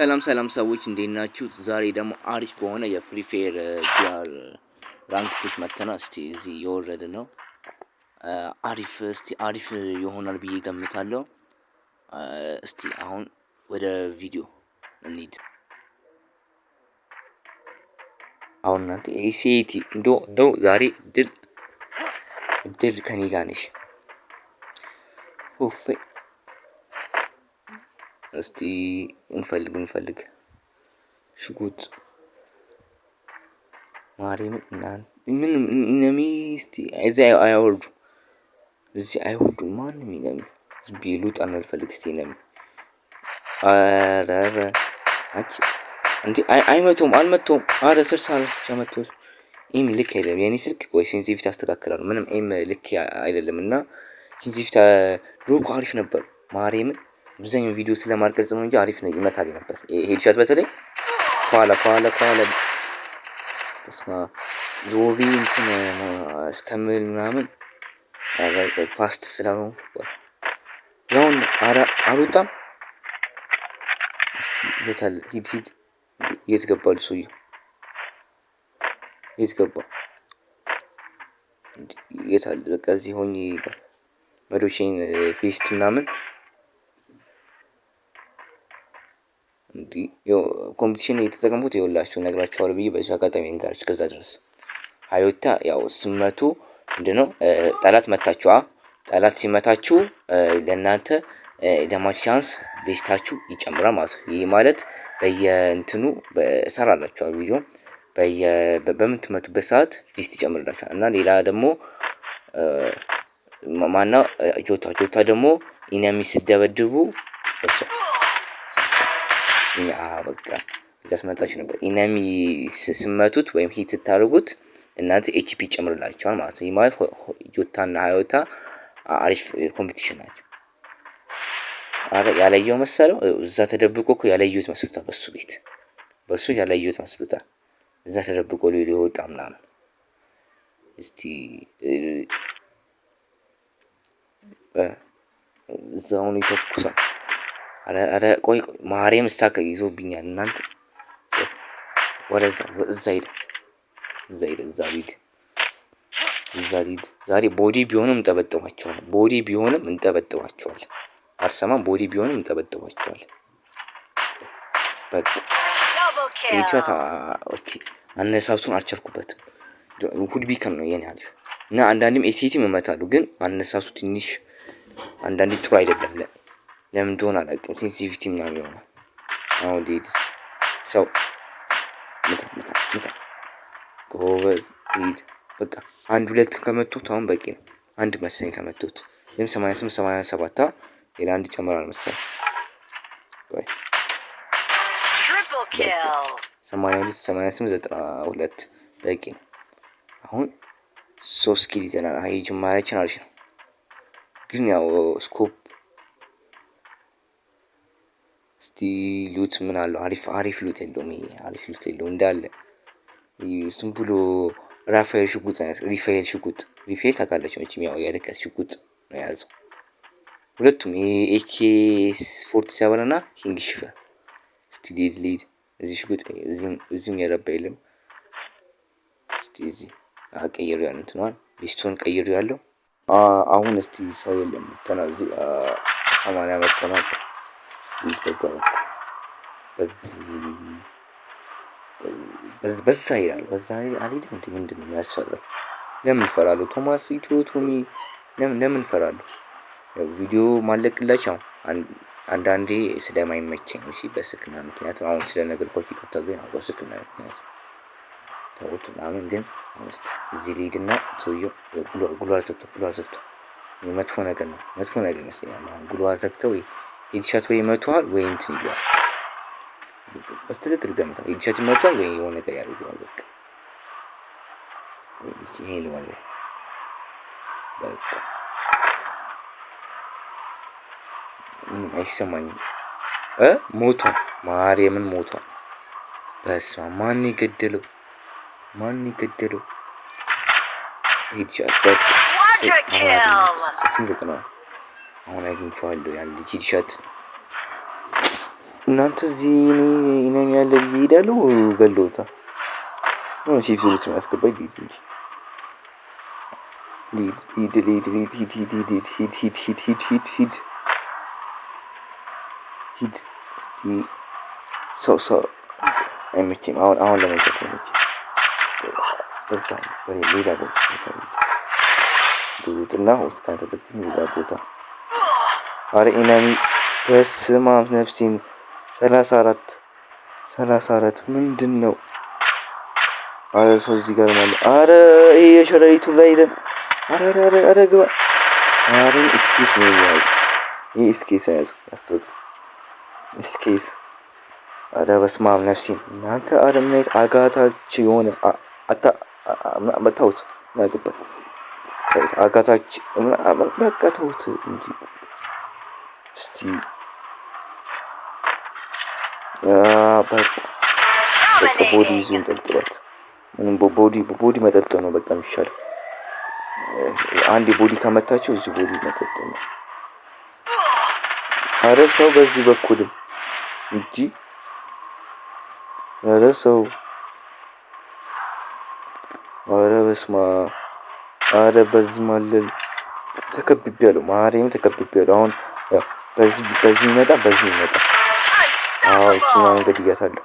ሰላም ሰዎች እንዴት ናችሁ? ዛሬ ደግሞ አሪፍ በሆነ የፍሪ ፋየር ጂአር ራንክ ፑሽ መተናል። እስቲ እዚህ የወረደ ነው። አሪፍ ይሆናል ብዬ ገምታለሁ። እስቲ አሁን ወደ ቪዲዮ እንሂድ። አሁን እናንተ ኤሲቲ እንደው ዛሬ ድል ከኔ ጋር ነሽ። ኡፍ እስቲ እንፈልግ ሽጉጥ ማሪም ምን ኢነሚ እስቲ እዚህ አይወርዱ ማንም ኢነሚ ቢሉት አንፈልግ እስቲ ኢነሚ አረ አንቺ እንዴ አይመቶም አልመቶም አረ ስርሳል ቻመቶስ ኤም ልክ አይደለም የኔ ስልክ ቆይ ሴንሲቲቪቲ አስተካክላለሁ ምንም ኤም ልክ አይደለምና ሴንሲቲቪቲ ሮኮ አሪፍ ነበር ማሪም ብዙኛው ቪዲዮ ስለማልቀርጽ ነው እንጂ አሪፍ ነው ይመታል ነበር ሄድሻት በተለይ ኋላ እስማ ዞቢ እንትን እስከምል ምናምን ፋስት ስላለው ያውን አልወጣም። እስቲ ሂድ የት ገባል ሰውዬው የት ገባ የታል በቃ እዚህ ሆኜ መዶሼን ፌስት ምናምን እንዲ ኮምፒቲሽን እየተጠቀምኩት ይኸውላችሁ ነግራችኋለሁ ብዬ በዚህ አጋጣሚ እንጋርች ከዛ ድረስ ሃዮታ ያው ስመቱ ምንድነው ጠላት ሲመታችሁ ለእናንተ ደማች ቻንስ ቤስታችሁ ይጨምራል ማለት ነው። ይሄ ማለት በየእንትኑ በሰራላችኋል ቪዲዮ በምትመቱበት ሰዓት ፌስት ይጨምርላችኋል እና ሌላ ደግሞ ማነው ጆታ ደግሞ ኢነሚ ሲደበድቡ በቃ ያስመጣች ነበር ኢነሚ ስመቱት ወይም ሂት ስታደርጉት እናንተ ኤችፒ ይጨምርላችኋል ማለት ነው። ይሄ ማለት ጆታና ሃዮታ አሪፍ ኮምፒቲሽን ናቸው። አረ ያለየው መሰለው እዛ ተደብቆ እኮ ያለየውት መስሉታል በሱ ያለየውት መስሉታል እዛ ተደብቆ ሊወጣ ምናምን እስቲ እዛውን ይተኩሳል። አረ ቆይ ማርያም ስታከ ይዞብኛል እናንተ ወደዛ እዛ ሂድ ዛሬ ቦዲ ቢሆንም እንጠበጥባቸዋለን አርሰማን ቦዲ ቢሆንም እንጠበጥባቸዋለን። በቃ ኢንቻታ እስቲ አነሳሱን አልቸርኩበትም ሁድ ቢከም ነው የኔ አሪፍ እና አንዳንዴም ኤሲቲም እመታለሁ ግን አነሳሱ ትንሽ አንዳንዴ ጥሩ አይደለም ለምን እንደሆነ አላውቅም ሴንሲቲቪቲ ምናምን ይሆናል። አሁን ዲድስ ሰው ምታ ጎበዝ ሂድ በቃ አንድ ሁለት ከመቱት አሁን በቂ ነው። አንድ መሰለኝ ከመቱት ወይም 87 ሌላ አንድ ጨምራል መሰለኝ ወይ 88 በቂ ነው። አሁን 3 ኪል ይዘናል። አይ ጅማሬችን አሪፍ ነው ግን ያው ስኮፕ እስቲ ሉት ምን አለው አሪፍ ሉት የለውም። ይሄ አሪፍ ሉት የለውም እንዳለ ዝም ብሎ ሪፋይል ሽጉጥ ታውቃለች መቼም ያው የርቀት ሽጉጥ ነው የያዘው። ሁለቱም ኤኬ 47 እና ኪንግ ሽፈር እስቲ ሊድ እዚህ ሽጉጥ እዚህም ያረባ የለም። እስቲ እዚህ ቀይሩ ያለው እንትኗን ቢስቶን ቀይሩ ያለው አሁን እስቲ ሰው የለም ተናዚ 80 አመት ተናዚ ይገዛው በዛ ይላል በዛ አልሄድም እንዴ ምንድነው የሚያስፈራው? ለምን ፈራሉ? ቶማስ ቶሚ ለምን ፈራሉ? ቪዲዮ ማለቅላችሁ አንዳንዴ ስለማይመቸኝ ነው። እሺ በስልክና ምክንያት አሁን ስለነገርኳችሁ ከተገኘ ነው በስልክና ምክንያት ተውት ምናምን ግን እስቲ እዚህ ልሂድና ሰውዬው ጉልዋል ዘግቶ መጥፎ ነገር መስለኛል። ጉልዋል ዘግተው ሄድሻት ወይ መቷል ወይ እንትን ይላል በስትክክል ገምታ ሄድሻት መቷል ወይ የሆነ ነገር ያደርጋል። በቃ ይሄ ነው በቃ አይሰማኝም ሞቷል። ማርያምን ሞቷል። በስመ አብ ማን የገደለው ሄድሻት በቃ አሁን አግኝቼዋለሁ ያን ልጅ ሄድሻት እናንተ እዚህ እኔ ያለ ይሄዳሉ ገለውታ ነው ሺፍ ዙሩት የሚያስገባኝ ሊድ እንጂ ሂድ እስቲ ሰው አይመችም። አሁን ለመንጨት አይመችም። በዛ በሌላ ቦታ ዱጥና ውስጥ ካንተበክኝ ሌላ ቦታ አረ ኢናሚ በስመ አብ ነፍሴን 34 ምንድን ነው? አረ ሰው እዚህ ጋር ማለት አረ ይሄ የሸረሪቱ ላይ ሄደን አረ ግባ አረ እስኪስ ነው ያለው። ይሄ እስኪስ ያዘው ያስተውል እስኪስ አረ በስመ አብ ነፍሴን እናንተ አረ ምን አይነት አጋታች የሆነ ተውት ናግበት አጋታች በቃ ተውት እንጂ እስቲ በቃ ቦዲ ይዞ እንጠልጥሏት። ምንም ቦዲ መጠጥ ነው በቃ የሚሻለው። አንድ ቦዲ ከመታቸው እዚህ ቦዲ መጠጥ ነው። አረ ሰው በዚህ በኩልም እንጂ አረ ሰው አረ በስመ አብ አረ በዚህ ማለል ተከብቤያለሁ። ማርያም ተከብቤያለሁ። አሁን ያው በዚህ ይመጣ አዎ እቺና መንገድ እያሳለሁ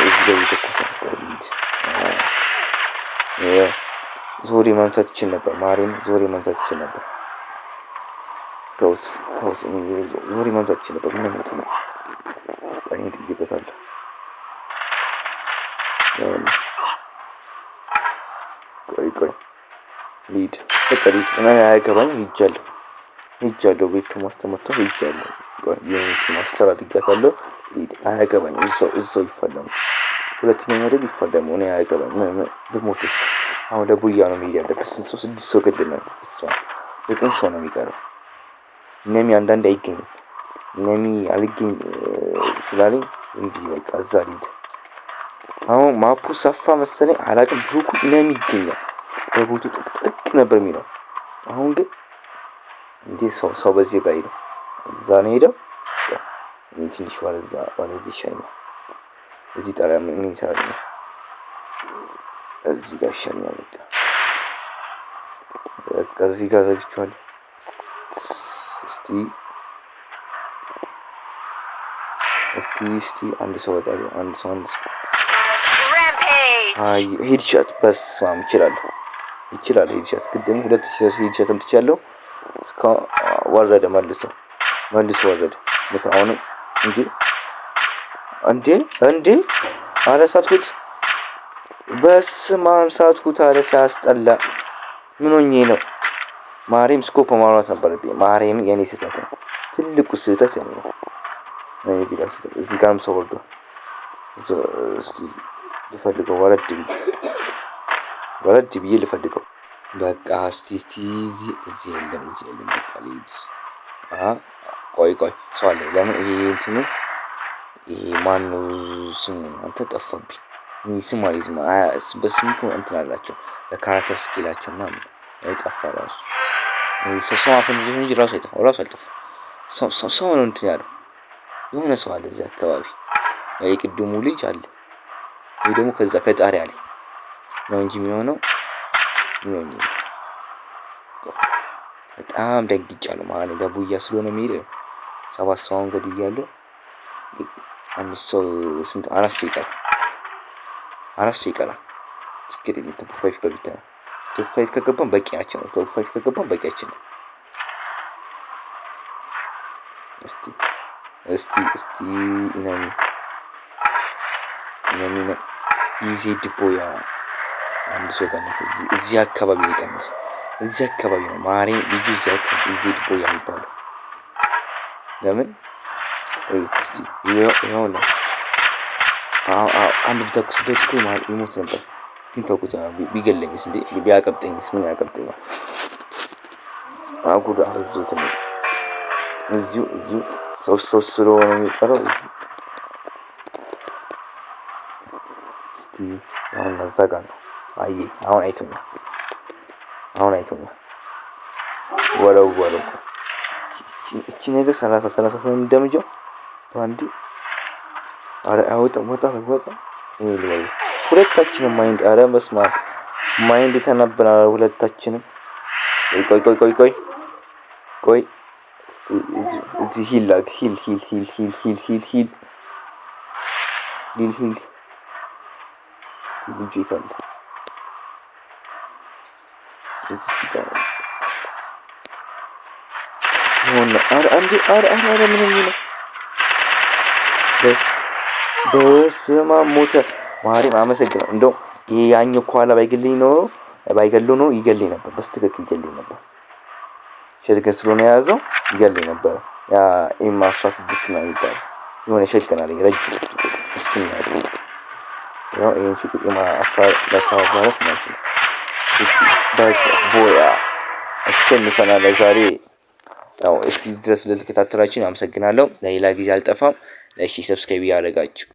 እዚህ ላይ ተከሰተ እንዴ ዞሪ መምታት ይችል ነበር። ማርያም ዞሪ መምታት ይችል ነበር። ተውት ዞሪ መምታት ይችል ነበር። ምን አይነቱ ነው? ቀኝ ትይበታለህ። ቆይ ሊድ በቀሪት እና ያገባኝ ሄጃለሁ ቤቱ ማስተመርቶ ሄጃለሁ። የኔ ማስተር አድርጋታለሁ። ሊድ አያገባኝ እዛው ይፈለሙ። ሁለተኛ መደብ ይፈለሙ። እኔ አያገባኝ ብሞትስ አሁን ለቡያ ነው የሚሄድ ያለበት። 6 ሰው ገድለናል። እሷ 9 ሰው ነው የሚቀረው። እነሚ አንዳንድ አይገኝም። እነሚ አልገኝ ስላለኝ ዝም ብዬ በቃ እዛ ሊድ አሁን ማፑ ሰፋ መሰለኝ አላቅም። ብሩኩ እነሚ ይገኛል። በቦቱ ጥቅጥቅ ነበር የሚለው። አሁን ግን እንዴ ሰው በዚህ ጋር ሄደው እዛ ነው ሄደው እኔ ትንሽ ወደዚህ ይሻለኛል። እዚህ ጣሪያ ምን ይሰራል? እዚህ ጋር ይሻለኛል። በቃ እዚህ ጋር ዘግቼዋለሁ። እስቲ አንድ ሰው ወጣው። አንድ ሰው አይ ሄድሻት በስማም ይችላል ሄድሻት ቅድም 2000 ሄድሻት አምጥቻለሁ። እስከ ወረደ መልሶ ወረደ። አሁንም እንዴ አለ ሳትኩት። በስማም ሳትኩት አለ ሲያስጠላ። ምን ሆኜ ነው? ማርያም ስኮፕ ማውራት ነበረብኝ። ማርያም የኔ ስህተት ነው። ትልቁ ስህተት የኔ ነው። እዚህ ጋርም ሰው ወርዷል። እስቲ ልፈልገው ወረድ ብዬ ልፈልገው። በቃ እስቲ እዚህ የለም በቃ ልሂድ። ቆይ ሰው አለ። ለምን ይሄ እንትኑ ይሄ ማነው ስሙ? አንተ ጠፋብኝ። ስም አልይዝም። በስም እኮ እንትን አላቸው በካራክተር ስኪላቸው ምናምን ጠፋ። ራሱ ሰው አፈንጆ እንጂ ራሱ አልጠፋም። ሰው ነው እንትን ያለው የሆነ ሰው አለ እዚህ አካባቢ። የቅድሙ ልጅ አለ ወይ ደግሞ ከዛ ከጣሪያ ላይ ነው እንጂ የሚሆነው በጣም ደንግጫለሁ። ማለት ለቡያ ስለሆነ የሚሄደው 7 ሰው ገድያለሁ። 5 ሰው ስንት 4 ሰው ይቀራል። ችግር የለም። ቶፕ 5 ገብተናል። ቶፕ 5 ከገባን በቂያችን ነው። ቶፕ 5 ከገባን በቂያችን ነው። እስቲ ኢናሚ ኢዜድ ቦያ አንድ ሰው ቀነሰ። እዚህ አካባቢ ነው የቀነሰው። እዚህ አካባቢ ነው ማርያም ልጁ እዚህ አካባቢ ኢዜድ ቦያ የሚባለው ለምን እስቲ ይኸው ነው። አንድ ብተኩስበት እኮ ይሞት ነበር። ግን ተውኩት። ቢገለኝስ እንዴ ቢያቀብጠኝስ? ምን ያቀብጠኛል? አጉዳ አርዞት ነው። እዚሁ ሰው ስለሆነ የሚቀረው እስቲ አሁን መዛጋ ነው። አሁን አይቶኛል። ወለው እቺ ነገር 30 ነው እንደምጀው አንዴ አረ ወጣ ሁለታችንም ማይንድ አረ በስማ ማይንድ ተነበናል ሁለታችንም ቆይ እዚህ ሂል ልጁ ይታል አረ ምን ነው በስመ አብ ሞተ ማርያም አመሰግነው እንደው ያኛው ኋላ ባይገለው ነው ይገልኝ ነበር በስትክክል ይገልኝ ነበር ሸልከን ስለሆነ ያዘው ይገልኝ ነበር ያ ኢማሷ ስድስት ነው የሚባለው የሆነ ሸልከን አለኝ ረጅም እሱን ያው ይሄን ሽቁጥ አፋር ለካባራት ማለት ነው ቦያ አሸንፈናል ዛሬ ያው እስኪ ድረስ ለተከታተላችሁን አመሰግናለሁ ለሌላ ጊዜ አልጠፋም ለሺ ሰብስክራይብ ያደርጋችሁ